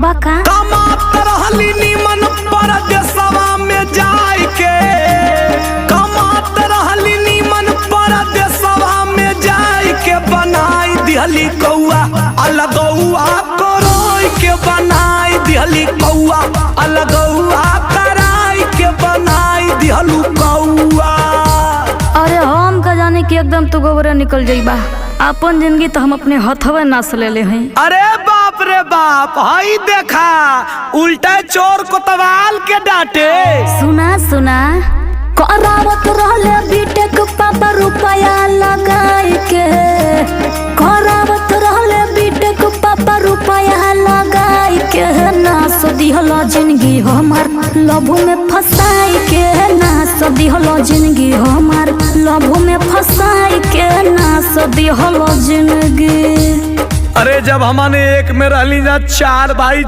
बका कमात रहली निमन परदेसवा में जाई के, कमात रहली निमन परदेसवा में जाई के, बनाई दिहली कौआ अलगौआ करोई के, बनाई दिहली कौआ अलगौआ कराई के, बनाई दिहलू कौआ। अरे हम का जाने कि एकदम तू गोबरे निकल जाइबा। अपन जिंदगी तो हम अपने हथवे नास ले हैं। अरे बाप रे बाप, हई देखा उल्टा चोर कोतवाल के डांटे। सुना सुना करावत रहले बीटेक पापा रुपया लगाई के, करावत रहले बीटेक पापा रुपया लगाई के, नास दिहला जिंदगी हमार लभू में फसाई के, नास दिहला जिंदगी हमार लभू में फसाई के, नास दिहला जिंदगी। अरे जब हमने एक में रहली ना चार भाई